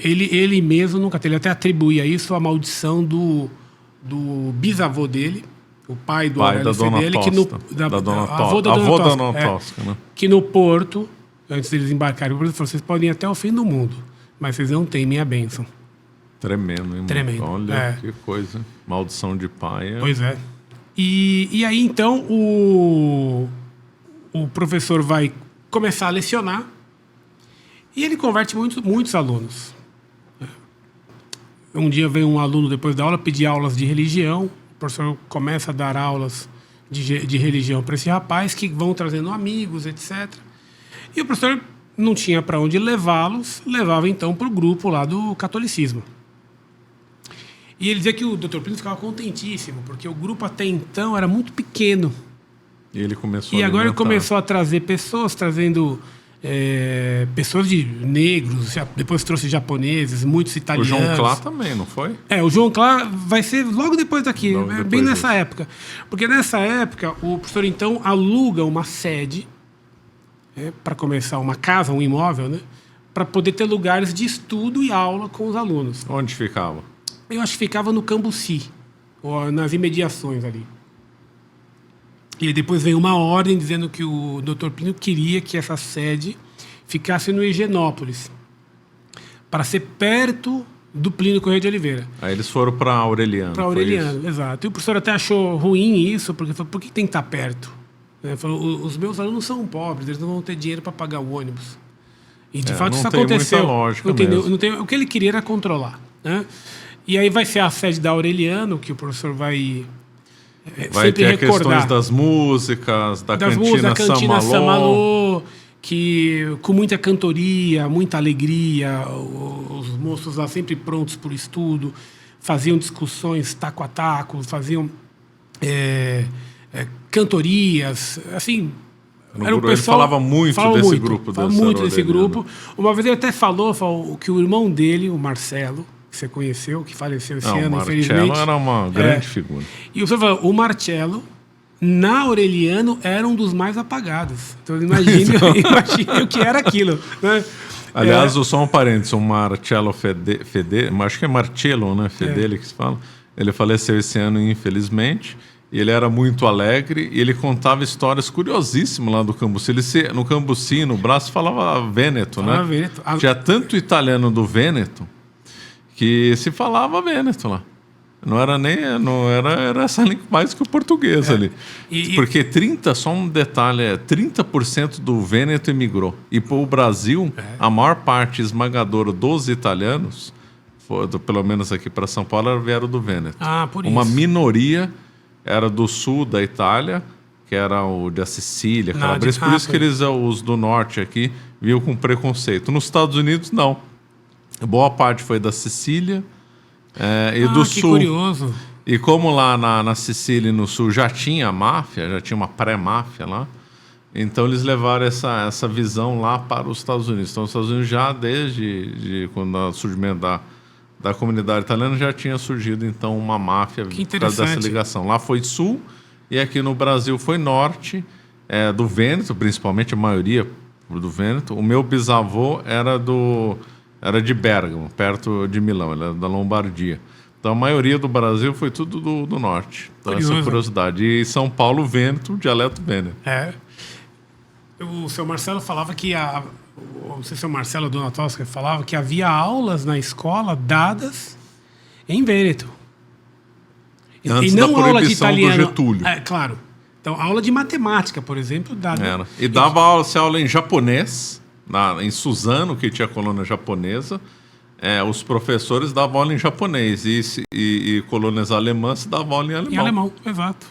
Ele mesmo nunca teve. Ele até atribuía isso à maldição do bisavô dele, o pai do Aurélio Fedeli, avô da Dona Tosca, né? Que no Porto, antes deles embarcarem, falou: vocês podem ir até o fim do mundo, mas vocês não têm minha bênção. Tremendo, hein? Tremendo. Olha que coisa. Maldição de pai. Pois é. E aí, então, o professor vai começar a lecionar e ele converte muitos alunos. Um dia vem um aluno, depois da aula, pedir aulas de religião. O professor começa a dar aulas de religião para esse rapaz, que vão trazendo amigos, etc. E o professor não tinha para onde levá-los, levava então para o grupo lá do catolicismo. E ele dizia que o Dr. Plínio ficava contentíssimo, porque o grupo até então era muito pequeno. E ele começou E agora ele começou a trazer pessoas, trazendo pessoas de negros, depois trouxe japoneses, muitos italianos. O João Clá também, não foi? O João Clá vai ser logo depois daqui, bem nessa disso. época. Porque nessa época o professor então aluga uma sede, para começar uma casa, um imóvel, né, para poder ter lugares de estudo e aula com os alunos. Onde ficava? Eu acho que ficava no Cambuci, ou nas imediações ali. E depois veio uma ordem dizendo que o Dr. Plínio queria que essa sede ficasse no Higienópolis, para ser perto do Plínio Corrêa de Oliveira. Aí eles foram para Aureliano. Para Aureliano, exato. E o professor até achou ruim isso, porque falou: por que tem que estar perto? Ele falou: os meus alunos são pobres, eles não vão ter dinheiro para pagar o ônibus. E de fato isso aconteceu. Muita lógica mesmo. O que ele queria era controlar, né? E aí vai ser a sede da Aureliano, que o professor vai ter recordar. Questões das músicas, da cantina Samalô, que com muita cantoria, muita alegria, os moços lá sempre prontos para o estudo, faziam discussões taco a taco, faziam cantorias, assim. Ele falava muito desse grupo. Uma vez ele até falou que o irmão dele, o Marcelo, que você conheceu, que faleceu esse ano, infelizmente. O Marcello era uma grande figura. E o senhor falou: o Marcello, na Aureliano, era um dos mais apagados. Então, imagine o que era aquilo. Né? Aliás, só um parênteses, o Marcello Fedeli, acho que é Marcello, né? Fedeli que se fala. Ele faleceu esse ano, infelizmente. E ele era muito alegre e ele contava histórias curiosíssimas lá do Cambuci. No Cambuci, no Brás, falava Vêneto, né? Vêneto. Tinha tanto italiano do Vêneto que se falava Vêneto lá. Era essa língua mais que o português ali. Porque só um detalhe, 30% do Vêneto emigrou. E para o Brasil, a maior parte esmagadora dos italianos, pelo menos aqui para São Paulo, vieram do Vêneto. Por uma isso. Minoria era do sul da Itália, que era o da Sicília, Calabria. Por isso que os do norte aqui viam com preconceito. Nos Estados Unidos, não. Boa parte foi da Sicília e do sul. Curioso. E como lá na Sicília e no sul já tinha máfia, já tinha uma pré-máfia lá, então eles levaram essa visão lá para os Estados Unidos. Então os Estados Unidos já desde quando o surgimento da comunidade italiana já tinha surgido então uma máfia por causa dessa ligação. Lá foi sul e aqui no Brasil foi norte, do Vêneto, principalmente a maioria do Vêneto. O meu bisavô era de Bérgamo, perto de Milão, ele era da Lombardia. Então a maioria do Brasil foi tudo do norte. Então essa curiosidade. E São Paulo, Vêneto, dialeto Vêneto. O seu Marcelo falava que não sei se é o Marcelo ou a Dona Tosca falava que havia aulas na escola dadas em Vêneto. Antes e não da aula de italiano. Do Getúlio. Claro. Então, aula de matemática, por exemplo, dada. E dava aula em japonês, em Suzano, que tinha colônia japonesa. Os professores davam aula em japonês e colônias alemãs davam aula em alemão. Em alemão, exato.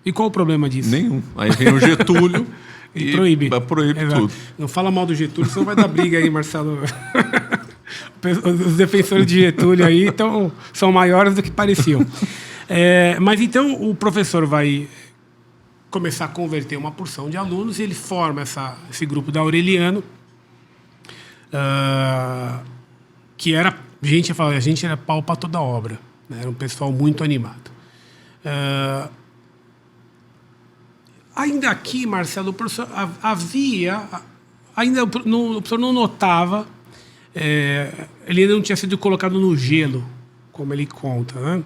E qual o problema disso? Nenhum. Aí vem o Getúlio e proíbe. Proíbe tudo. Não fala mal do Getúlio, senão vai dar briga aí, Marcelo. Os defensores de Getúlio aí são maiores do que pareciam. Mas então o professor vai começar a converter uma porção de alunos e ele forma esse grupo da Aureliano, que era, a gente era pau para toda obra, né? Era um pessoal muito animado. Ainda aqui, Marcelo, o professor o professor não notava ele ainda não tinha sido colocado no gelo, como ele conta, né?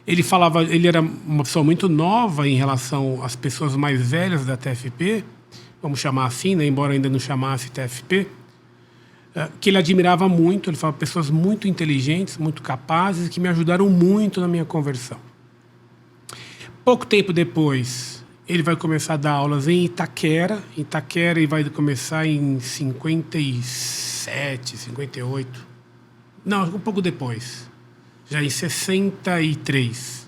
Ele era uma pessoa muito nova em relação às pessoas mais velhas da TFP, vamos chamar assim, né? Embora ainda não chamasse TFP, que ele admirava muito. Ele falava pessoas muito inteligentes, muito capazes, que me ajudaram muito na minha conversão. Pouco tempo depois, ele vai começar a dar aulas em Itaquera. Itaquera ele vai começar em 57, 58. Não, um pouco depois. Já em 63.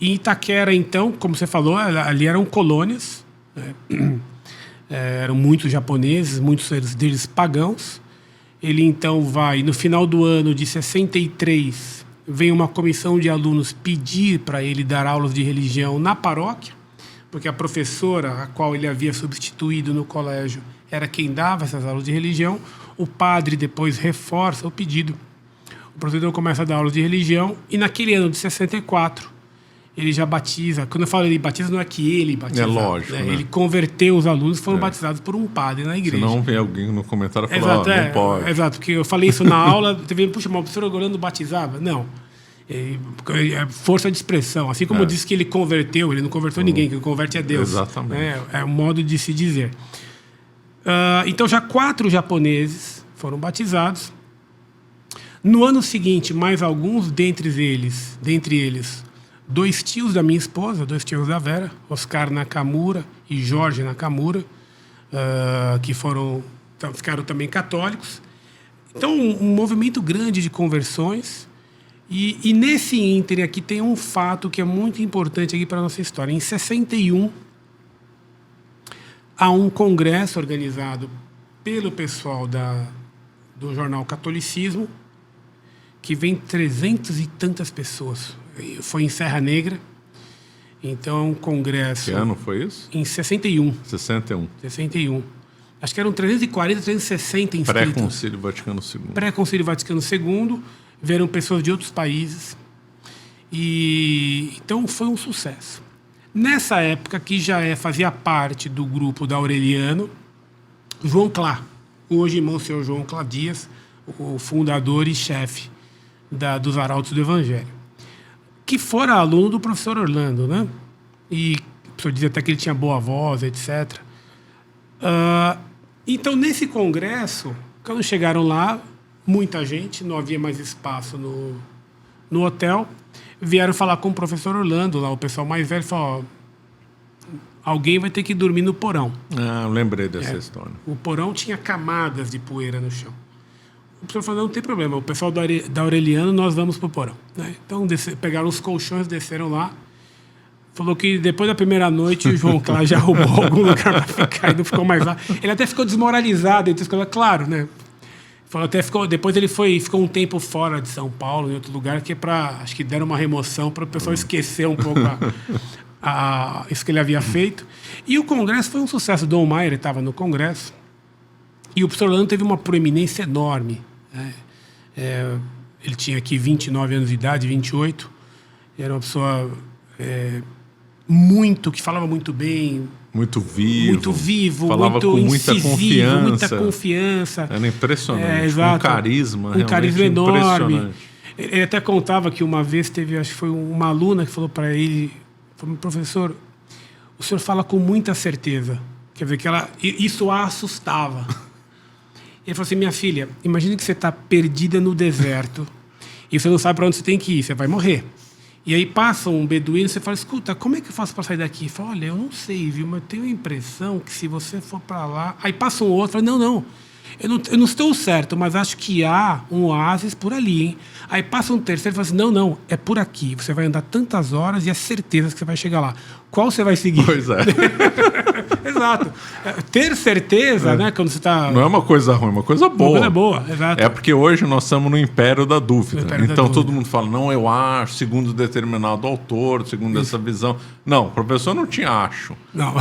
Em Itaquera, então, como você falou, ali eram colônias, né? Eram muitos japoneses, muitos deles pagãos. Ele, então, vai, no final do ano de 63, vem uma comissão de alunos pedir para ele dar aulas de religião na paróquia, porque a professora a qual ele havia substituído no colégio era quem dava essas aulas de religião. O padre depois reforça o pedido. O professor começa a dar aulas de religião e naquele ano de 64 ele já batiza. Quando eu falo ele batiza, não é que ele batiza. É lógico, né? né? Ele converteu os alunos que foram batizados por um padre na igreja. Se não vem alguém no comentário e fala, não pode. Exato, porque eu falei isso na aula, teve, puxa, mas o professor Orlando batizava? Não. Força de expressão. Assim como eu disse que ele converteu, ele não converteu ninguém, que converte é Deus. Exatamente. É um modo de se dizer. Então já 4 japoneses foram batizados. No ano seguinte, mais alguns dentre eles, 2 tios da minha esposa, 2 tios da Vera, Oscar Nakamura e Jorge Nakamura, que ficaram também católicos. Então, um movimento grande de conversões. E nesse ínterim aqui tem um fato que é muito importante aqui para a nossa história. Em 61, há um congresso organizado pelo pessoal do jornal Catolicismo, que vem 300 e tantas pessoas. Foi em Serra Negra. Então, um congresso... Que ano foi isso? Em 61. 61. Acho que eram 340, 360 inscritos. Pré-Concílio Vaticano II. Pré-Concílio Vaticano II. Vieram pessoas de outros países. Então, foi um sucesso. Nessa época, que fazia parte do grupo da Aureliano, João Clá, hoje irmão senhor João Clá Dias, o fundador e chefe dos Arautos do Evangelho, que fora aluno do professor Orlando, né? E o professor dizia até que ele tinha boa voz, etc. Então, nesse congresso, quando chegaram lá, muita gente, não havia mais espaço no hotel, vieram falar com o professor Orlando, lá, o pessoal mais velho, falou, alguém vai ter que dormir no porão. Eu lembrei dessa história. O porão tinha camadas de poeira no chão. O professor falou, não tem problema, o pessoal da Aureliano, nós vamos para o porão. Né? Então, pegaram os colchões, desceram lá. Falou que depois da primeira noite, o João Clá já arrumou algum lugar para ficar e não ficou mais lá. Ele até ficou desmoralizado, claro, né? Depois ele ficou um tempo fora de São Paulo, em outro lugar, que acho que deram uma remoção para o pessoal esquecer um pouco isso que ele havia feito. E o congresso foi um sucesso. Dom Maier estava no congresso e o professor Orlando teve uma proeminência enorme. Né? Ele tinha aqui 29 anos de idade, 28. Era uma pessoa que falava muito bem. Muito vivo, falava muito com incisivo, muita confiança. Era impressionante, exato. Um carisma enorme. Ele até contava que uma vez acho que foi uma aluna que falou para ele, falou, professor, o senhor fala com muita certeza. Quer dizer, isso a assustava. Ele falou assim, minha filha, imagine que você está perdida no deserto e você não sabe para onde você tem que ir, você vai morrer. E aí passa um beduíno e você fala, escuta, como é que eu faço para sair daqui? Ele fala, olha, eu não sei, viu, mas eu tenho a impressão que se você for para lá... Aí passa um outro, fala, não, eu não estou certo, mas acho que há um oásis por ali, hein? Aí passa um terceiro e fala assim, não, é por aqui. Você vai andar tantas horas e é certeza que você vai chegar lá. Qual você vai seguir? Pois é. Exato. Ter certeza, né, quando você está... Não é uma coisa ruim, é uma coisa boa. Uma coisa boa, exato. É porque hoje nós estamos no império da dúvida. Então todo dúvida. mundo fala, não, eu acho, segundo determinado autor, segundo essa visão. Não, o professor não tinha acho. Não.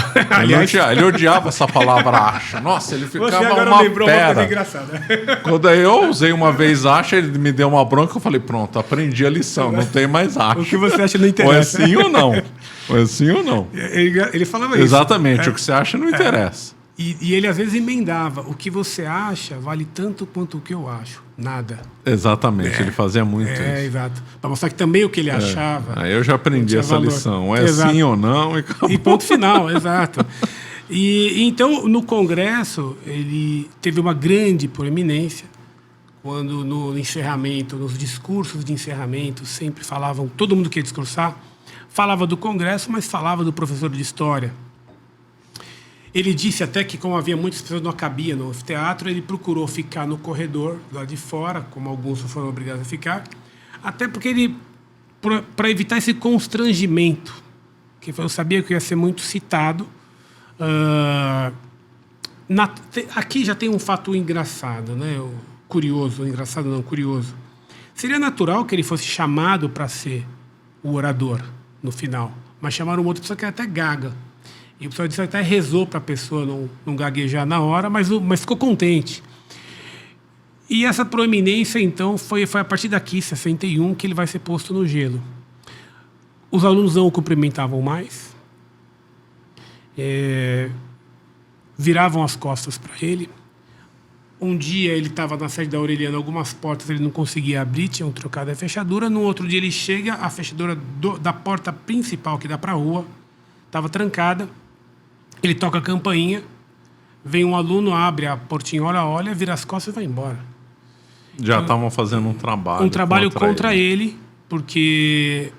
Ele odiava essa palavra acho. Nossa, ele ficava você agora uma lembrou pera. uma coisa engraçada. Quando eu usei uma vez acho, ele me deu uma bronca, eu falei, pronto, aprendi a lição, não tem mais acho. O que você acha não Ou é interessa. sim ou não. Ou é sim ou não. Ele falava isso. Exatamente, o que você acha não interessa. E ele às vezes emendava: o que você acha vale tanto quanto o que eu acho. Nada. Exatamente, ele fazia muito isso. Exato. Para mostrar que também o que ele achava. Aí eu já aprendi essa valor. lição. É Exato. sim ou não e acabou. E ponto final, exato. E então, no Congresso, ele teve uma grande proeminência, quando no encerramento, nos discursos de encerramento, sempre falavam, todo mundo que ia discursar, falava do Congresso, mas falava do professor de História. Ele disse até que, como havia muitas pessoas que não cabia no anfiteatro, ele procurou ficar no corredor, lá de fora, como alguns foram obrigados a ficar, até porque ele, para evitar esse constrangimento, que eu sabia que ia ser muito citado. Aqui já tem um fato engraçado, né? Curioso, engraçado não, curioso. Seria natural que ele fosse chamado para ser o orador no final, mas chamaram uma outra pessoa que era até gaga. E o pessoal disse até rezou para a pessoa não gaguejar na hora, mas ficou contente. E essa proeminência, então, foi a partir daqui, 61, que ele vai ser posto no gelo. Os alunos não o cumprimentavam mais, viravam as costas para ele. Um dia ele estava na sede da Aureliana, algumas portas ele não conseguia abrir, tinham trocado a fechadura. No outro dia ele chega, a fechadura da porta principal que dá para a rua estava trancada. Ele toca a campainha, vem um aluno, abre a portinhola, olha, vira as costas e vai embora. Já estavam fazendo um trabalho contra ele, porque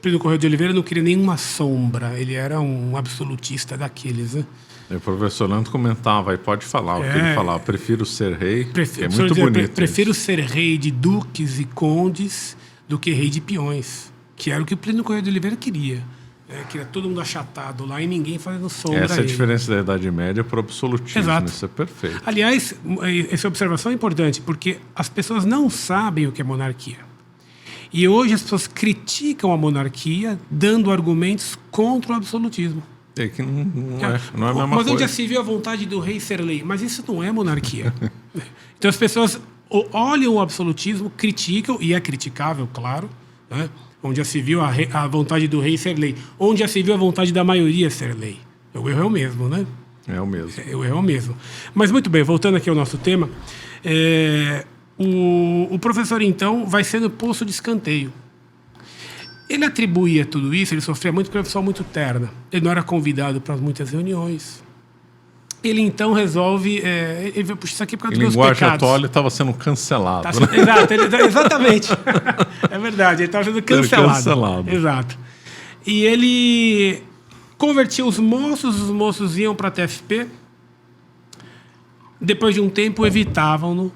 Plínio Correia de Oliveira não queria nenhuma sombra. Ele era um absolutista daqueles, né? O professor Leandro comentava, e pode falar o que ele falava: prefiro ser rei, é muito bonito. Prefiro ser rei de duques e condes do que rei de peões, que era o que o Plínio Correia de Oliveira queria. Queria todo mundo achatado lá e ninguém fazendo sombra. Essa é a diferença da Idade Média para o absolutismo. Exato. Isso é perfeito. Aliás, essa observação é importante, porque as pessoas não sabem o que é monarquia. E hoje as pessoas criticam a monarquia dando argumentos contra o absolutismo. É que não é a mesma coisa. Mas onde já se viu a vontade do rei ser lei? Mas isso não é monarquia. Então as pessoas olham o absolutismo, criticam, e é criticável, claro, né? Onde já se viu a vontade do rei ser lei. Onde já se viu a vontade da maioria ser lei. O erro é o mesmo, né? É o mesmo. O erro é o mesmo. Mas muito bem, voltando aqui ao nosso tema, o professor, então, vai sendo posto de escanteio. Ele atribuía tudo isso, ele sofria muito porque era uma pessoa muito terna. Ele não era convidado para muitas reuniões. Ele, então, resolve... ele vai puxar isso aqui por causa dos meus pecados. Em linguagem atual, ele estava sendo cancelado. Né? Exato, exatamente. É verdade, ele estava sendo cancelado. Exato. E ele convertia os moços iam para a TFP. Depois de um tempo, evitavam-no.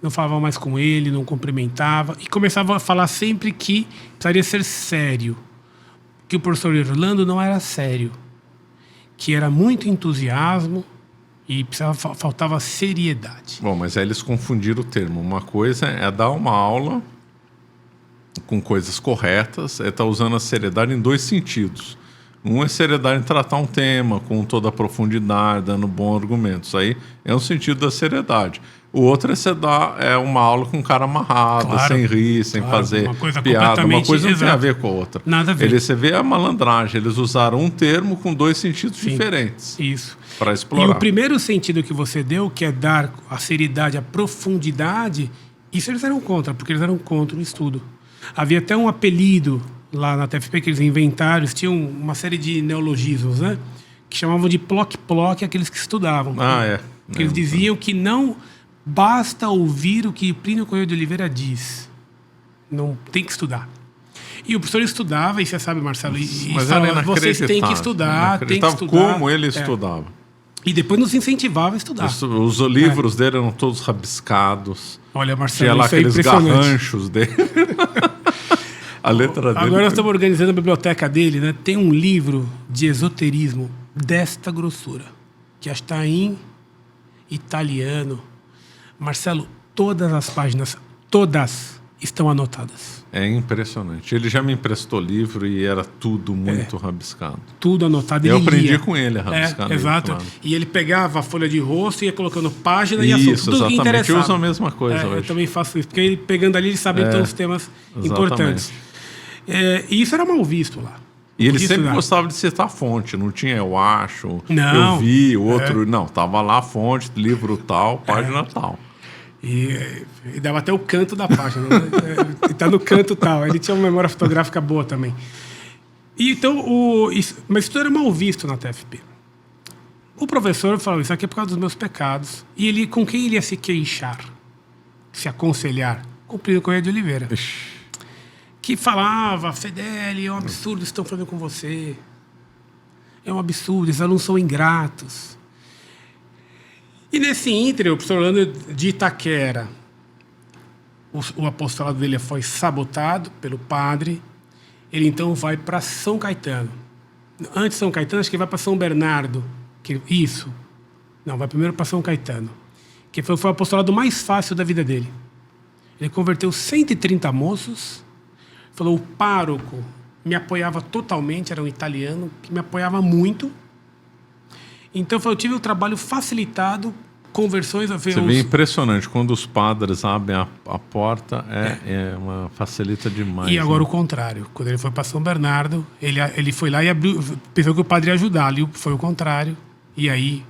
Não falavam mais com ele, não cumprimentavam. E começavam a falar sempre que precisaria ser sério. Que o professor Orlando não era sério. Que era muito entusiasmo e faltava seriedade. Bom, mas aí eles confundiram o termo. Uma coisa é dar uma aula com coisas corretas, estar usando a seriedade em dois sentidos. Um é seriedade em tratar um tema com toda a profundidade, dando bons argumentos. Aí é um sentido da seriedade. O outro é você dar uma aula com o cara amarrado, claro, sem rir, sem fazer piada. Uma coisa não tem a ver com a outra. Nada a ver. Você vê a malandragem. Eles usaram um termo com dois sentidos diferentes. Isso. Para explorar. E o primeiro sentido que você deu, que é dar a seriedade, a profundidade, isso eles eram contra, porque eles eram contra o estudo. Havia até um apelido lá na TFP que eles inventaram, eles tinham uma série de neologismos, né? Que chamavam de ploc-ploc aqueles que estudavam. Que eles diziam que não basta ouvir o que Plínio Correia de Oliveira diz. Não tem que estudar. E o professor estudava, e você sabe, Marcelo, mas falava, vocês têm que estudar, tem que estudar. Como ele estudava. E depois nos incentivava a estudar. Os livros dele eram todos rabiscados. Olha, Marcelo, tinha lá aqueles garranchos dele. A letra dele. Agora nós estamos organizando a biblioteca dele, né? Tem um livro de esoterismo desta grossura, que está em italiano. Marcelo, todas as páginas, todas estão anotadas. É impressionante. Ele já me emprestou livro e era tudo muito rabiscado. Tudo anotado. Eu aprendi com ele a rabiscar. Exato. Claro. E ele pegava a folha de rosto e ia colocando página e assunto. Tudo exatamente. Que interessava. Eu uso a mesma coisa hoje. Eu também faço isso. Porque ele, pegando ali, ele sabia todos os temas importantes. E isso era mal visto lá. E ele Podia sempre estudar. gostava de citar a fonte, não tinha eu acho, Não. eu vi, o outro... Não, tava lá a fonte, livro tal, página tal. E dava até o canto da página, né? Ele tá no canto tal. Ele tinha uma memória fotográfica boa também. E então, mas isso era mal visto na TFP. O professor falou, isso aqui é por causa dos meus pecados. E ele, com quem ele ia se queixar? Se aconselhar? Com o Plínio Corrêa de Oliveira. Que falava, Fedeli, é um absurdo o que estão fazendo com você. É um absurdo, esses alunos são ingratos. E nesse ínterim, o professor Orlando de Itaquera, o apostolado dele foi sabotado pelo padre. Ele então vai para São Caetano. Antes de São Caetano, acho que ele vai para São Bernardo. Isso. Não, vai primeiro para São Caetano. Que foi o apostolado mais fácil da vida dele. Ele converteu 130 moços. Falou, o pároco me apoiava totalmente, era um italiano, que me apoiava muito. Então, eu tive o trabalho facilitado, conversões... Você vê impressionante, quando os padres abrem a porta, facilita demais. E agora o contrário. Quando ele foi para São Bernardo, ele foi lá e abriu, pensou que o padre ia ajudar, ali foi o contrário. E aí,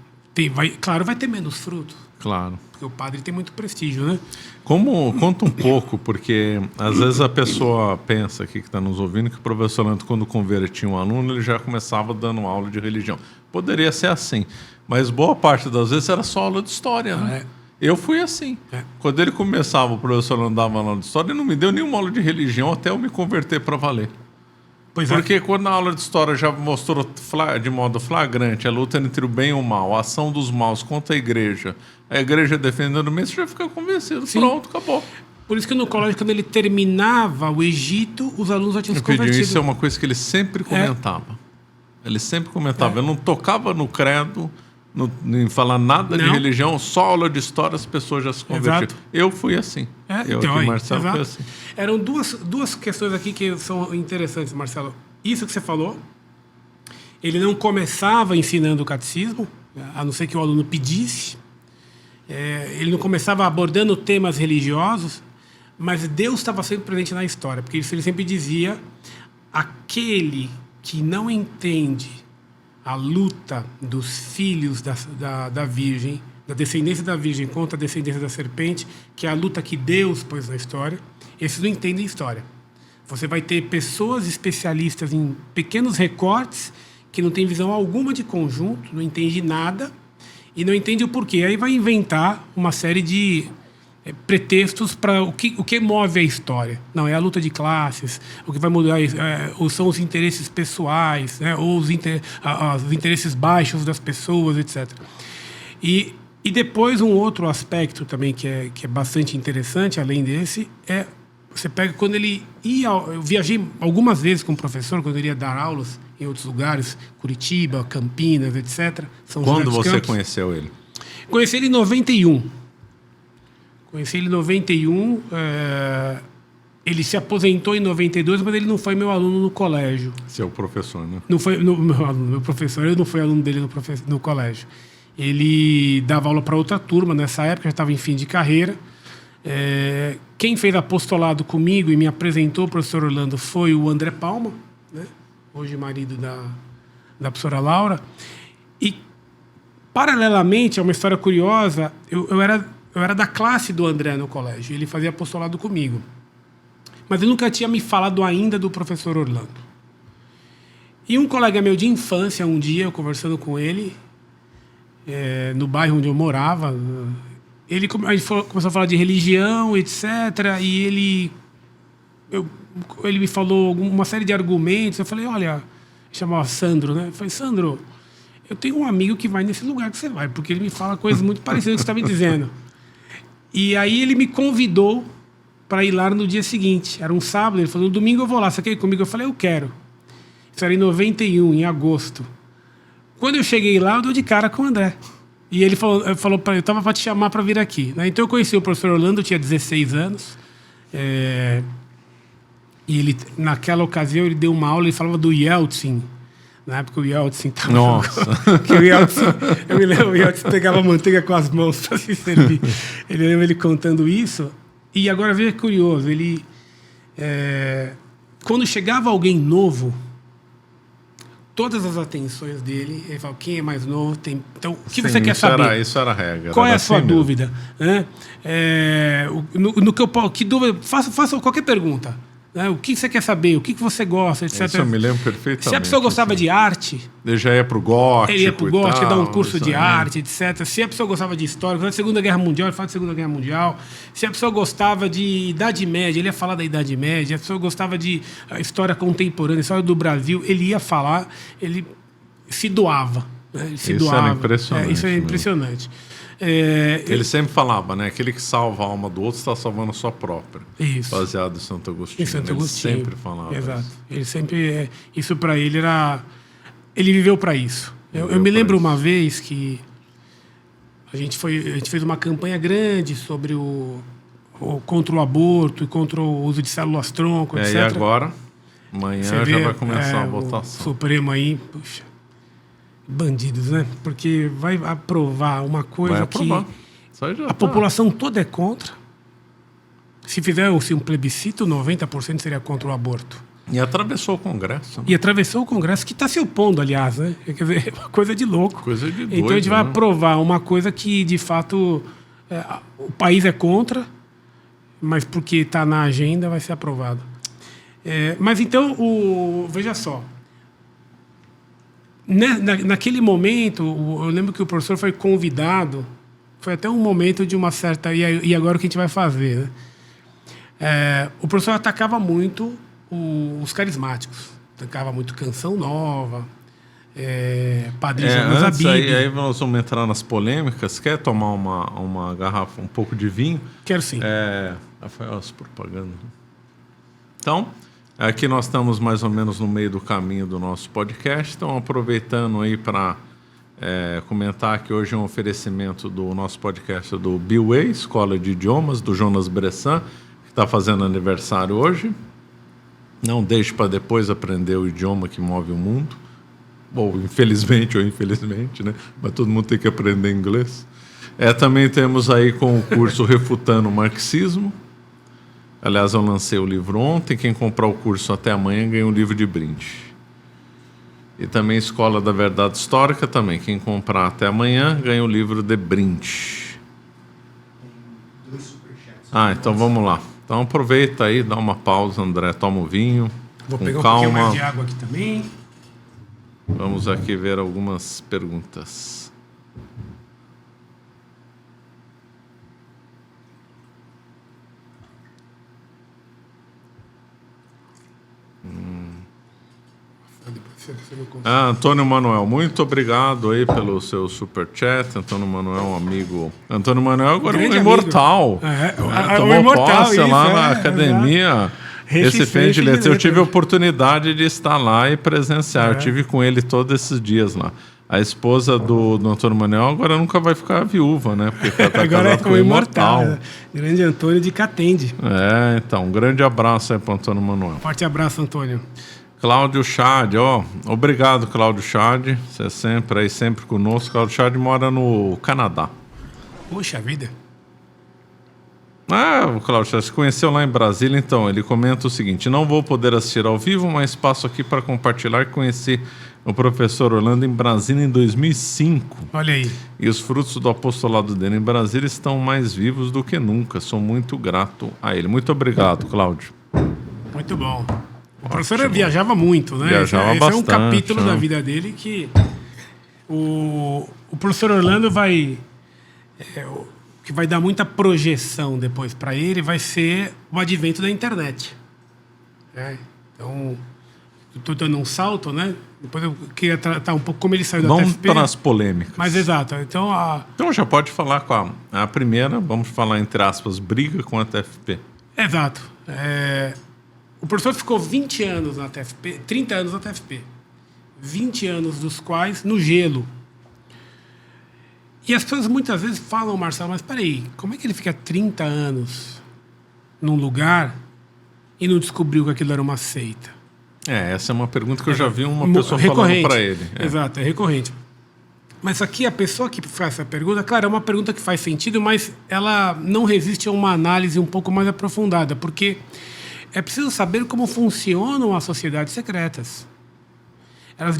claro, vai ter menos fruto. Claro. Porque o padre tem muito prestígio, né? Conta um pouco, porque às vezes a pessoa pensa aqui que está nos ouvindo que o professor Orlando, quando convertia um aluno, ele já começava dando aula de religião. Poderia ser assim, mas boa parte das vezes era só aula de história, né? Eu fui assim. Quando ele começava, o professor Orlando dava aula de história, ele não me deu nenhuma aula de religião até eu me converter para valer. Porque quando na aula de história já mostrou de modo flagrante a luta entre o bem e o mal, a ação dos maus contra a igreja defendendo o bem, você já fica convencido. Sim. Pronto, acabou. Por isso que no colégio, quando ele terminava o Egito, os alunos já tinham se convertido. Isso é uma coisa que ele sempre comentava. Ele sempre comentava. Ele não tocava no credo, em falar nada de religião, só aula de história, as pessoas já se convertiram. Exato. Eu fui assim. Marcelo foi assim. Eram duas questões aqui que são interessantes, Marcelo. Isso que você falou, ele não começava ensinando o catecismo, a não ser que o aluno pedisse. Ele não começava abordando temas religiosos, mas Deus estava sempre presente na história, porque ele sempre dizia, aquele que não entende a luta dos filhos da Virgem, da descendência da Virgem contra a descendência da serpente, que é a luta que Deus pôs na história, esses não entendem história. Você vai ter pessoas especialistas em pequenos recortes que não têm visão alguma de conjunto, não entende nada e não entende o porquê. Aí vai inventar uma série de pretextos para o que move a história. Não, é a luta de classes, o que vai mudar ou são os interesses pessoais, né, ou os interesses baixos das pessoas, etc. E depois um outro aspecto também que é bastante interessante, além desse, você pega quando ele ia... Eu viajei algumas vezes com o professor, quando ele ia dar aulas em outros lugares, Curitiba, Campinas, etc. Quando você conheceu ele? Conheci ele em 91. Ele se aposentou em 92, mas ele não foi meu aluno no colégio. Seu professor, né? Não foi meu professor, eu não fui aluno dele no colégio. Ele dava aula para outra turma nessa época, já estava em fim de carreira. Quem fez apostolado comigo e me apresentou o professor Orlando foi o André Palma, né? Hoje marido da professora Laura. E, paralelamente, é uma história curiosa, eu era da classe do André no colégio, ele fazia apostolado comigo. Mas ele nunca tinha me falado ainda do professor Orlando. E um colega meu de infância, um dia, eu conversando com ele, no bairro onde eu morava, a gente começou a falar de religião, etc. E ele me falou uma série de argumentos. Eu falei, olha, chamava Sandro, né? Eu falei, Sandro, eu tenho um amigo que vai nesse lugar que você vai, porque ele me fala coisas muito parecidas com o que você está me dizendo. E aí ele me convidou para ir lá no dia seguinte. Era um sábado, ele falou, no domingo eu vou lá, você quer ir comigo? Eu falei, eu quero. Isso era em 91, em agosto. Quando eu cheguei lá, eu dou de cara com o André. E ele falou para eu estava para te chamar para vir aqui. Né? Então eu conheci o professor Orlando, eu tinha 16 anos. E ele, naquela ocasião, ele deu uma aula e falava do Yeltsin. Na época o Yeltsin estava... Nossa! Eu me lembro, o Yeltsin pegava manteiga com as mãos para se servir. Ele lembra ele contando isso. E agora veja que curioso, quando chegava alguém novo, todas as atenções dele. Ele fala, quem é mais novo tem... Então, o que Sim, você quer saber? Isso era a regra. Qual é era a sua assim mesmo. dúvida? Né? No que eu posso... Que dúvida? Faça qualquer pergunta. Né? O que você quer saber? O que você gosta, etc. Isso eu me lembro perfeitamente. Se a pessoa gostava assim. de arte... Ele já ia pro gótico. Ele ia pro gótico, ia dar um curso isso de aí. arte, etc. Se a pessoa gostava de história, da Segunda Guerra Mundial, ele fala de Segunda Guerra Mundial. Se a pessoa gostava de Idade Média, ele ia falar da Idade Média. Se a pessoa gostava de história contemporânea, história do Brasil, ele ia falar, ele se doava. Né? Ele se Isso doava. era impressionante. Isso é mesmo. impressionante. Ele sempre falava, né? Aquele que salva a alma do outro está salvando a sua própria. Isso. Baseado em Santo Agostinho. Em Santo Agostinho. Ele sempre falava. Exato. Isso. Ele sempre... Isso para ele era... Ele viveu para isso. Eu me lembro uma vez que a gente fez uma campanha grande sobre contra o aborto e contra o uso de células-tronco, etc. E agora, amanhã Você já vê, vai começar a o votação. Supremo aí, puxa, bandidos, né? Porque vai aprovar uma coisa Vai aprovar. que Isso aí já a tá. população toda é contra. Se fizer um plebiscito, 90% seria contra o aborto. E atravessou o Congresso. Né? E atravessou o Congresso, que está se opondo, aliás, né? Quer dizer, é uma coisa de louco. Coisa de doido, Então a gente vai né? aprovar uma coisa que, de fato, o país é contra, mas porque está na agenda vai ser aprovado. Mas então, veja só. Naquele momento, eu lembro que o professor foi convidado, foi até um momento de uma certa... E agora o que a gente vai fazer? Né? O professor atacava muito os carismáticos. Atacava muito Canção Nova, Padre Jonas Antes, Abib. aí nós vamos entrar nas polêmicas. Quer tomar uma garrafa, um pouco de vinho? Quero sim. Rafael, as propagandas. Então, aqui nós estamos mais ou menos no meio do caminho do nosso podcast. Então, aproveitando aí para comentar que hoje é um oferecimento do nosso podcast do Biway, Escola de Idiomas, do Jonas Bressan, que está fazendo aniversário hoje. Não deixe para depois aprender o idioma que move o mundo. Ou infelizmente, né? Mas todo mundo tem que aprender inglês. Também temos aí com o curso Refutando o Marxismo. Aliás, eu lancei o livro ontem. Quem comprar o curso até amanhã ganha um livro de brinde. E também Escola da Verdade Histórica também. Quem comprar até amanhã ganha o livro de brinde. Então vamos lá. Então aproveita aí, dá uma pausa, André, toma o vinho. Vou com pegar calma. um pouquinho mais de água aqui também. Vamos aqui ver algumas perguntas. Antônio Manuel, muito obrigado aí pelo seu superchat. Antônio Manuel, um amigo. Antônio Manuel agora é um imortal. Tomou imortal, posse isso, lá na academia. Recipiente de letras. Eu tive a oportunidade de estar lá e presenciar. Eu tive com ele todos esses dias lá. A esposa do Antônio Manuel agora nunca vai ficar viúva, né? Porque ela tá agora casada com o imortal. Grande Antônio de Catende. Então, um grande abraço aí para o Antônio Manuel. Forte abraço, Antônio. Cláudio Chad, obrigado, Cláudio Chad. Você é sempre conosco. Cláudio Chad mora no Canadá. Puxa vida. O Cláudio Chad se conheceu lá em Brasília, então ele comenta o seguinte: não vou poder assistir ao vivo, mas passo aqui para compartilhar que conheci o professor Orlando em Brasília em 2005. Olha aí. E os frutos do apostolado dele em Brasília estão mais vivos do que nunca. Sou muito grato a ele. Muito obrigado, Cláudio. Muito bom. O professor viajava muito, né? Viajava bastante. Esse é um capítulo da vida dele que o professor Orlando que vai dar muita projeção depois para ele vai ser o advento da internet. Então, estou dando um salto, né? Depois eu queria tratar um pouco como ele saiu da TFP. Vamos para as polêmicas. Mas exato. Então já pode falar com a primeira, vamos falar entre aspas, briga com a TFP. Exato. O professor ficou 20 anos na TFP, 30 anos na TFP. 20 anos dos quais no gelo. E as pessoas muitas vezes falam, Marcelo, mas peraí, como é que ele fica 30 anos num lugar e não descobriu que aquilo era uma seita? Essa é uma pergunta que eu já vi uma pessoa falando para ele. Exato, é recorrente. Mas aqui a pessoa que faz essa pergunta, claro, é uma pergunta que faz sentido, mas ela não resiste a uma análise um pouco mais aprofundada, porque é preciso saber como funcionam as sociedades secretas. elas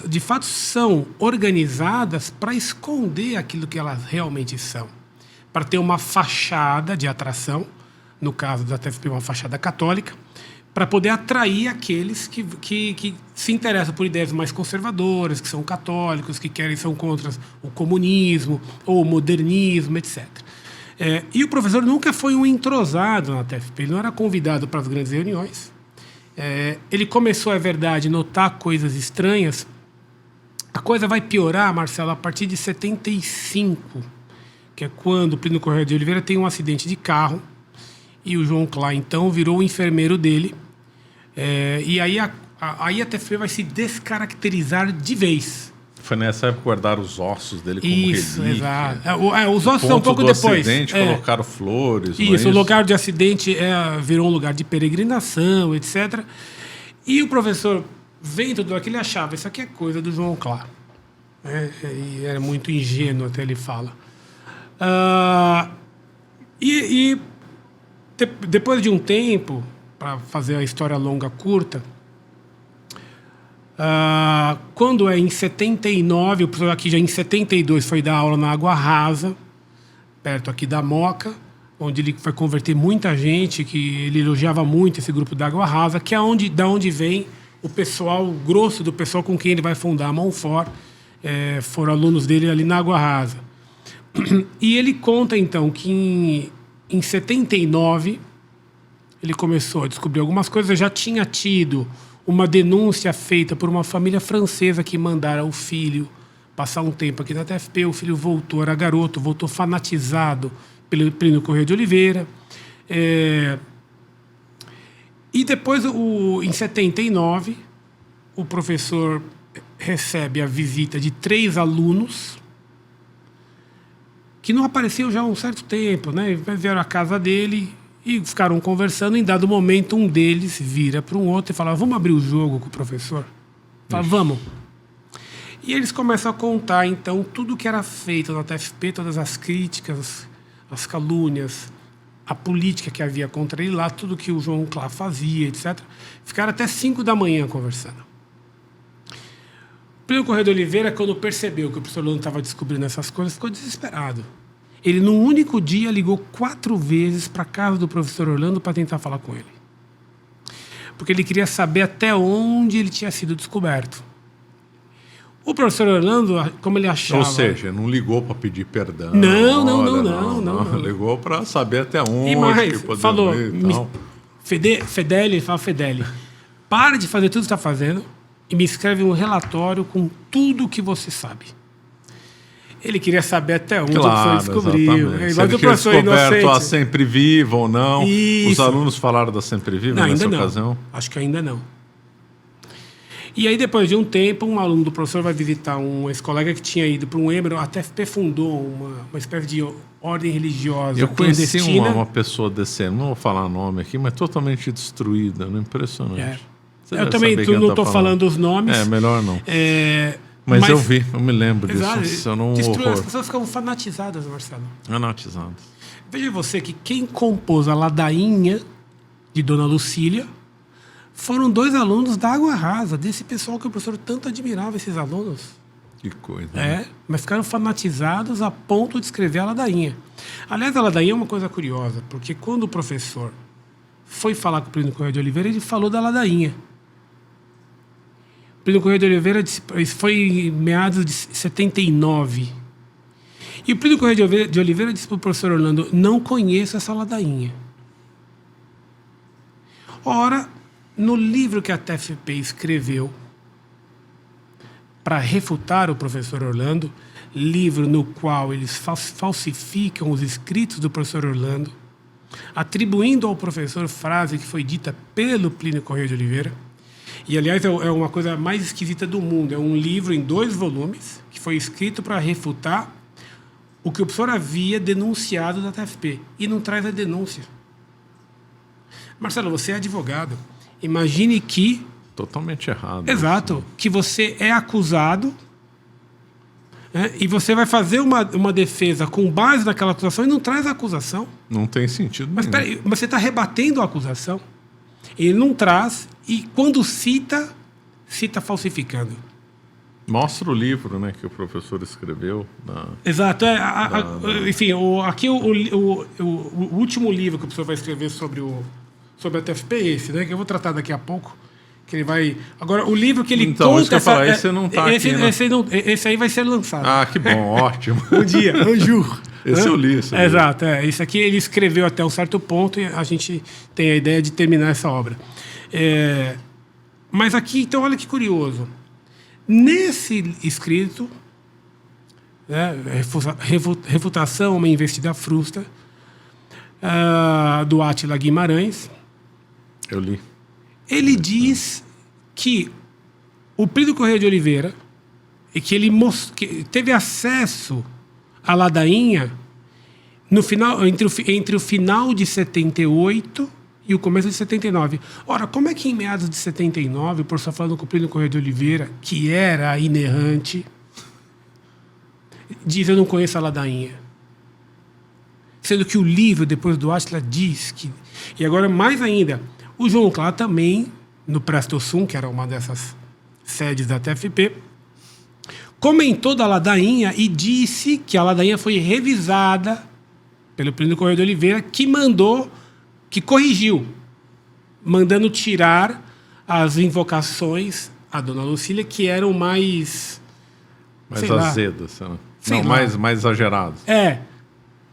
de fato são organizadas para esconder aquilo que elas realmente são, para ter uma fachada de atração, no caso da TFP, uma fachada católica, para poder atrair aqueles que se interessam por ideias mais conservadoras, que são católicos, que são contra o comunismo ou o modernismo, etc. E o professor nunca foi um entrosado na TFP, ele não era convidado para as grandes reuniões. Ele começou, é verdade, a notar coisas estranhas. A coisa vai piorar, Marcelo, a partir de 75, que é quando o Plínio Corrêa de Oliveira tem um acidente de carro e o João Clá, então, virou o enfermeiro dele. E aí a TFP vai se descaracterizar de vez. Foi nessa época que guardaram os ossos dele como Isso, relíquia. exato. Os ossos são um pouco depois. Acidente, colocaram flores. Isso, o lugar de acidente virou um lugar de peregrinação, etc. E o professor, vendo tudo aquilo, ele achava, isso aqui é coisa do João Clá. E era muito ingênuo, até ele fala. Depois de um tempo, para fazer a história longa curta, quando em 79, o professor aqui já em 72 foi dar aula na Água Rasa, perto aqui da Moca, onde ele foi converter muita gente, que ele elogiava muito esse grupo da Água Rasa, que é da onde vem o pessoal, o grosso do pessoal com quem ele vai fundar a Monfort, foram alunos dele ali na Água Rasa. E ele conta, então, que em 79 ele começou a descobrir algumas coisas, já tinha tido uma denúncia feita por uma família francesa que mandara o filho passar um tempo aqui na TFP. O filho voltou, era garoto, voltou fanatizado pelo Plínio Corrêa de Oliveira. E depois, em 79, o professor recebe a visita de 3 alunos que não apareciam já há um certo tempo, né? Vieram à casa dele e ficaram conversando. Em dado momento, um deles vira para um outro e fala: vamos abrir o jogo com o professor? Fala: vamos. E eles começam a contar, então, tudo que era feito na TFP, todas as críticas, as calúnias, a política que havia contra ele lá, tudo que o João Clá fazia, etc. Ficaram até 5 da manhã conversando. O Plínio Corrêa de Oliveira, quando percebeu que o professor Orlando estava descobrindo essas coisas, ficou desesperado. Ele, num único dia, ligou 4 vezes para a casa do professor Orlando para tentar falar com ele. Porque ele queria saber até onde ele tinha sido descoberto. O professor Orlando, como ele achava... Ou seja, não ligou para pedir perdão. Não. Ligou para saber até onde. E mais, falou... Ir, Fedeli, fala: Fedeli, para de fazer tudo que você está fazendo e me escreve um relatório com tudo que você sabe. Ele queria saber até onde o professor descobriu. Se ele tinha descoberto a Sempre Viva ou não. Isso. Os alunos falaram da Sempre Viva nessa ocasião? Acho que ainda não. E aí, depois de um tempo, um aluno do professor vai visitar um ex-colega que tinha ido para um êmbrio. A TFP fundou uma espécie de ordem religiosa. Eu conheci uma pessoa desse, não vou falar nome aqui, mas totalmente destruída, impressionante. Eu também não estou falando os nomes. Melhor não. Mas eu me lembro disso. As pessoas ficavam fanatizadas, Marcelo. Fanatizadas. Veja você que quem compôs a ladainha de Dona Lucília foram 2 alunos da Água Rasa, desse pessoal que o professor tanto admirava, esses alunos. Que coisa. Mas ficaram fanatizados a ponto de escrever a ladainha. Aliás, a ladainha é uma coisa curiosa, porque quando o professor foi falar com o Plínio Corrêa de Oliveira, ele falou da ladainha. O Plínio Corrêa de Oliveira foi em meados de 79. E o Plínio Corrêa de Oliveira disse para o professor Orlando: não conheço essa ladainha. Ora, no livro que a TFP escreveu para refutar o professor Orlando, livro no qual eles falsificam os escritos do professor Orlando, atribuindo ao professor frase que foi dita pelo Plínio Corrêa de Oliveira. E, aliás, é uma coisa mais esquisita do mundo. É um livro em 2 volumes que foi escrito para refutar o que o professor havia denunciado da TFP. E não traz a denúncia. Marcelo, você é advogado. Imagine que... Totalmente errado. Exato. Assim. Que você é acusado, e você vai fazer uma defesa com base naquela acusação e não traz a acusação. Não tem sentido nenhum. Mas você está rebatendo a acusação. Ele não traz, e quando cita se está falsificando. Mostra o livro, né, que o professor escreveu. Exato. Enfim, aqui o último livro que o professor vai escrever sobre a TFP é esse, né, que eu vou tratar daqui a pouco. Que ele vai... Agora, o livro que ele então, conta... Isso que eu falar, esse não está aqui, né? Esse aí vai ser lançado. Ah, que bom, ótimo. Um dia, um jour. Esse eu li. Exato. Isso aqui ele escreveu até um certo ponto e a gente tem a ideia de terminar essa obra. Mas aqui, então, olha que curioso. Nesse escrito, né, Refutação a uma investida frusta, do Átila Guimarães, eu li. Ele diz que o Plínio Corrêa de Oliveira e que ele que teve acesso à ladainha no final, entre o final de 78 e o começo de 79. Ora, como é que em meados de 79, o professor falando com o Plínio Corrêa de Oliveira, que era inerrante, diz: eu não conheço a ladainha? Sendo que o livro, depois do Átila, diz que... E agora, mais ainda... O João Clá também, no Prestosum, que era uma dessas sedes da TFP, comentou da ladainha e disse que a ladainha foi revisada pelo Plínio Corrêa de Oliveira, que corrigiu, mandando tirar as invocações à Dona Lucília, que eram mais azedas, não, mais exageradas.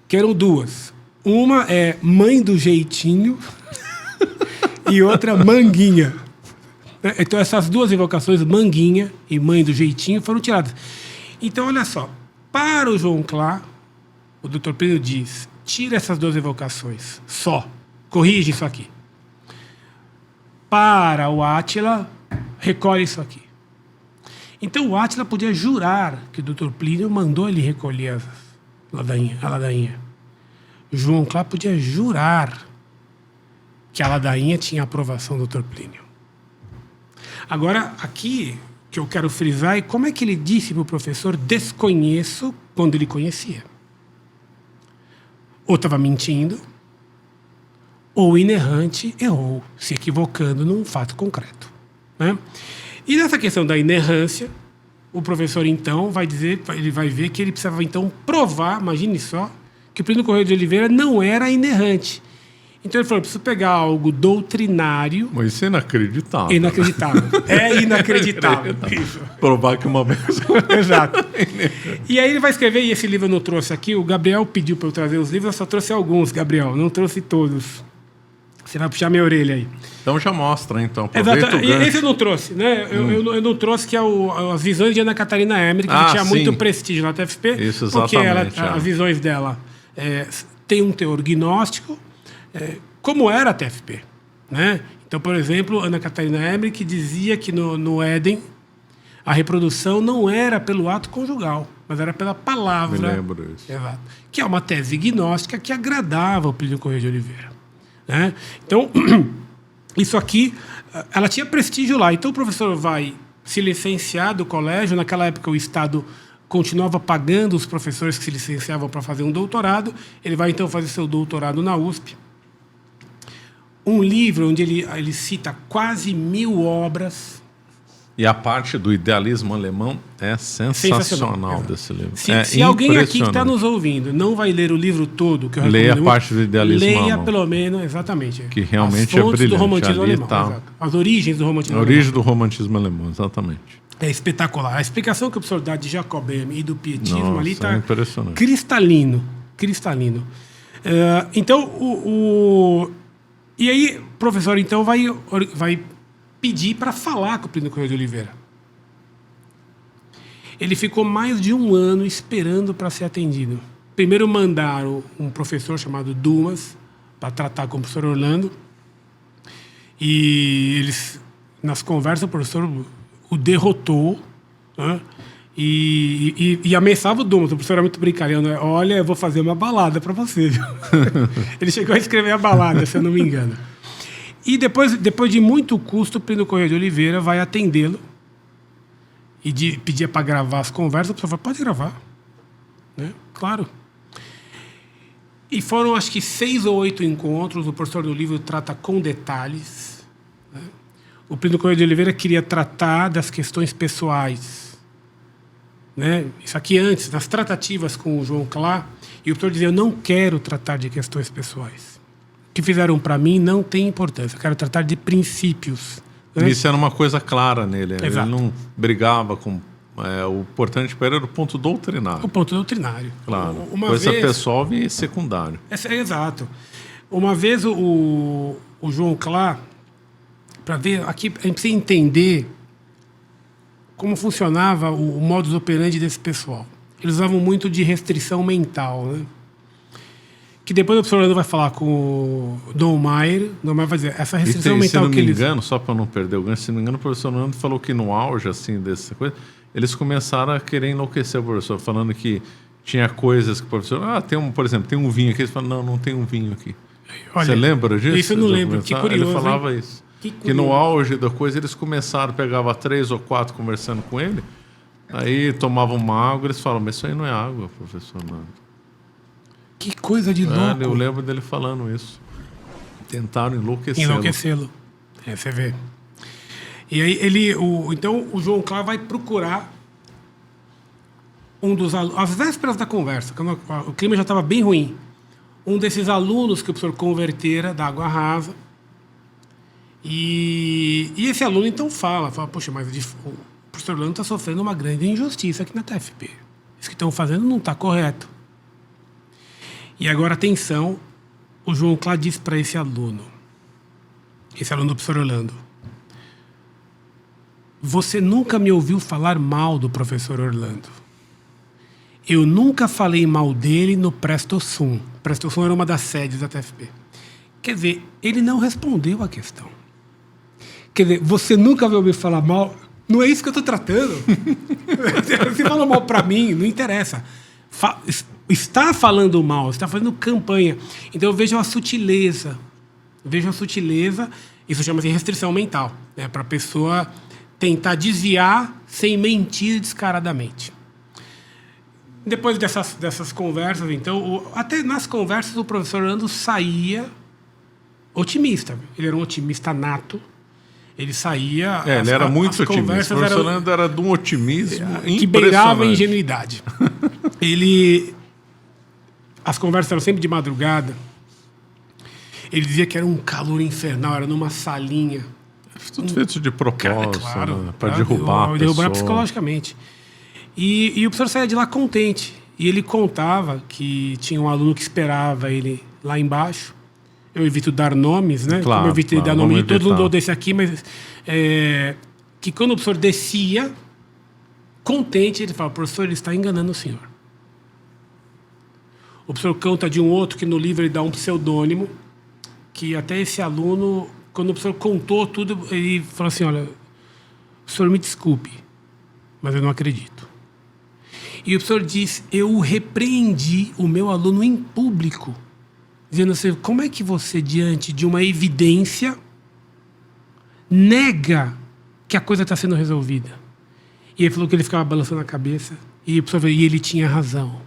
Que eram duas. Uma é Mãe do Jeitinho... e outra, Manguinha. Então, essas duas invocações, Manguinha e Mãe do Jeitinho, foram tiradas. Então, olha só. Para o João Clá, o Dr. Plínio diz: tira essas duas invocações. Só. Corrige isso aqui. Para o Átila, recolhe isso aqui. Então, o Átila podia jurar que o Dr. Plínio mandou ele recolher a ladainha. O João Clá podia jurar que a ladainha tinha aprovação do Dr. Plínio. Agora, aqui, que eu quero frisar é como é que ele disse para o professor: desconheço, quando ele conhecia. Ou estava mentindo, ou inerrante errou, se equivocando num fato concreto. Né? E nessa questão da inerrância, o professor, então, ele vai ver que ele precisava, então, provar, imagine só, que o Plínio Corrêa de Oliveira não era inerrante. Então ele falou: preciso pegar algo doutrinário. Mas isso é inacreditável. Inacreditável. É inacreditável. Isso. Provar que uma vez. Exato. E aí ele vai escrever, e esse livro eu não trouxe aqui. O Gabriel pediu para eu trazer os livros, eu só trouxe alguns, Gabriel. Não trouxe todos. Você vai puxar minha orelha aí. Então já mostra, então. Exato. E esse eu não trouxe, né? Eu não trouxe, que é as visões de Ana Catarina Emmerich, que tinha muito prestígio na TFP. Isso, exatamente. Porque as visões dela têm um teor gnóstico, como era a TFP. Né? Então, por exemplo, Ana Catarina Emmerich dizia que no Éden a reprodução não era pelo ato conjugal, mas era pela palavra. Me lembro disso. Exato. Que é uma tese gnóstica que agradava ao Plínio Corrêa de Oliveira. Né? Então, isso aqui, ela tinha prestígio lá. Então, o professor vai se licenciar do colégio. Naquela época, o Estado continuava pagando os professores que se licenciavam para fazer um doutorado. Ele vai, então, fazer seu doutorado na USP. Um livro onde ele cita quase 1000 obras. E a parte do idealismo alemão é sensacional desse livro. Se alguém aqui que está nos ouvindo não vai ler o livro todo, que eu leia a parte do idealismo alemão. Leia pelo menos, exatamente. Que realmente as fontes é brilhante. Do romantismo ali alemão, tá. As origens do romantismo alemão. A origem do romantismo alemão, exatamente. É espetacular. A explicação que o professor dá de Jacob Böhme e do pietismo ali está cristalino. Cristalino. Então, e aí, o professor, então, vai pedir para falar com o Plínio Corrêa de Oliveira. Ele ficou mais de 1 ano esperando para ser atendido. Primeiro mandaram um professor chamado Dumas para tratar com o professor Orlando. E eles, nas conversas, o professor o derrotou, né? E ameaçava o Dumas. O professor era muito brincalhão. Olha, eu vou fazer uma balada para você. Viu? Ele chegou a escrever a balada, se eu não me engano. E depois de muito custo, o Plínio Corrêa de Oliveira vai atendê-lo e pedia para gravar as conversas. O professor falou: pode gravar. Né? Claro. E foram, acho que, 6 ou 8 encontros. O professor do livro trata com detalhes. Né? o Plínio Corrêa de Oliveira queria tratar das questões pessoais, né? Isso aqui antes, nas tratativas com o João Clá, e o professor dizia, eu não quero tratar de questões pessoais. O que fizeram para mim não tem importância, eu quero tratar de princípios. Né? Isso era uma coisa clara nele. Exato. Ele não brigava com... o importante para ele era o ponto doutrinário. O ponto doutrinário. Claro. Uma coisa vez, pessoal vinha secundário. Exato. Uma vez o João Clá, para ver, aqui a gente precisa entender como funcionava o modus operandi desse pessoal. Eles usavam muito de restrição mental, né? Que depois o professor Orlando vai falar com o Dom Maier vai dizer, essa restrição mental se não que me eles... engano, só para não perder o gancho, se não me engano, o professor Orlando falou que no auge assim, dessa coisa, eles começaram a querer enlouquecer o professor, falando que tinha coisas que o professor... por exemplo, tem um vinho aqui. Eles falam, não tem um vinho aqui. Olha, você lembra disso? Isso eu não lembro, que curioso. Ele falava hein? isso. Que no auge da coisa, eles começaram, pegava 3 ou 4 conversando com ele, aí tomavam uma água, eles falavam, mas isso aí não é água, professor Orlando. Que coisa de louco. Eu lembro dele falando isso. Tentaram enlouquecê-lo. Enlouquecê-lo. Você vê. E aí então o João Clá vai procurar um dos alunos, às vésperas da conversa, quando o clima já estava bem ruim, um desses alunos que o professor convertera da Água Rasa. E esse aluno então fala, poxa, mas o professor Orlando está sofrendo uma grande injustiça aqui na TFP. Isso que estão fazendo não está correto. E agora, atenção, o João Clá diz para esse aluno do professor Orlando, você nunca me ouviu falar mal do professor Orlando. Eu nunca falei mal dele no Prestosum. Prestosum era uma das sedes da TFP. Quer dizer, ele não respondeu a questão. Quer dizer, você nunca vai ouvir falar mal? Não é isso que eu estou tratando. Você fala mal para mim, não interessa. Está falando mal, está fazendo campanha. Então eu vejo a sutileza. Isso chama-se restrição mental. Né? Para a pessoa tentar desviar sem mentir descaradamente. Depois dessas conversas, então, até nas conversas o professor Orlando saía otimista. Ele era um otimista nato. Ele saía... ele era muito otimista. O professor Orlando era de um otimismo impressionante. Que beirava a ingenuidade. As conversas eram sempre de madrugada. Ele dizia que era um calor infernal, era numa salinha. Tudo feito de propósito, claro, né? Para derrubar a pessoa. Derrubar psicologicamente. E o professor saía de lá contente. E ele contava que tinha um aluno que esperava ele lá embaixo. Eu evito dar nomes, né? Claro, como eu evitei dar nome de todos, não dou desse aqui, mas... que quando o professor descia, contente, ele fala, professor, ele está enganando o senhor. O professor conta de um outro que no livro ele dá um pseudônimo, que até esse aluno, quando o professor contou tudo, ele falou assim, olha, o senhor me desculpe, mas eu não acredito. E o professor diz, eu repreendi o meu aluno em público, dizendo assim, como é que você, diante de uma evidência, nega que a coisa está sendo resolvida? E ele falou que ele ficava balançando a cabeça, e o professor falou, e ele tinha razão.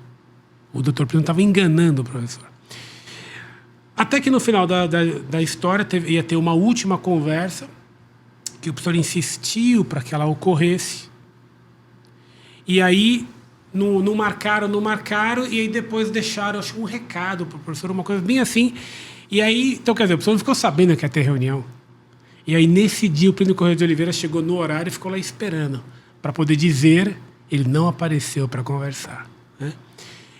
O doutor Plínio estava enganando o professor. Até que no final da história ia ter uma última conversa, que o professor insistiu para que ela ocorresse. E aí não marcaram, e aí depois deixaram, acho, um recado para o professor, uma coisa bem assim. E aí, então, quer dizer, o professor não ficou sabendo que ia ter reunião. E aí, nesse dia, o Plínio Corrêa de Oliveira chegou no horário e ficou lá esperando, para poder dizer, ele não apareceu para conversar. Né?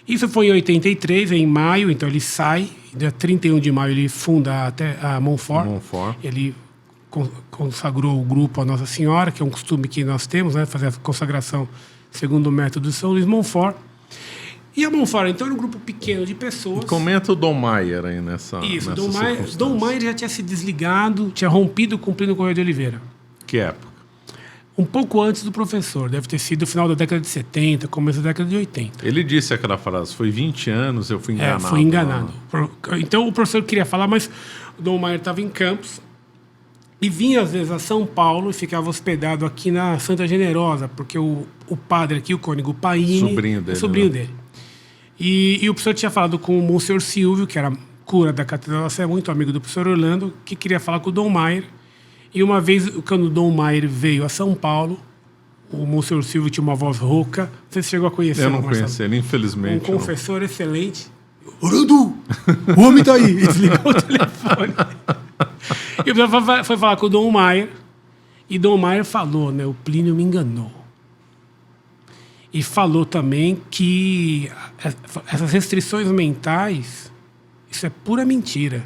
Isso foi em 83, em maio, então ele sai, dia 31 de maio ele funda até a Montfort. Ele consagrou o grupo a Nossa Senhora, que é um costume que nós temos, né, fazer a consagração segundo o método de São Luís Montfort. E a Montfort, então, era um grupo pequeno de pessoas. E comenta o Dom Maier aí nessa Isso, Dom Maier já tinha se desligado, tinha rompido com o Plínio Corrêa de Oliveira. Que época? Um pouco antes do professor, deve ter sido no final da década de 70, começo da década de 80. Ele disse aquela frase, foi 20 anos, eu fui enganado. Fui enganado. Então o professor queria falar, mas o Dom Maier estava em Campos e vinha às vezes a São Paulo e ficava hospedado aqui na Santa Generosa, porque o padre aqui, o cônego Paini, sobrinho dele. E o professor tinha falado com o Monsenhor Silvio, que era cura da Catedral da Sé, muito amigo do professor Orlando, que queria falar com o Dom Maier. E uma vez, quando o Dom Maier veio a São Paulo, o Monsenhor Silvio tinha uma voz rouca. Você chegou a conhecer? Eu não conheci ele, Um infelizmente. confessor excelente. Orandu, o homem tá aí. E desligou o telefone. E o pessoal foi falar com o Dom Maier. E Dom Maier falou, né? O Plínio me enganou. E falou também que essas restrições mentais, isso é pura mentira.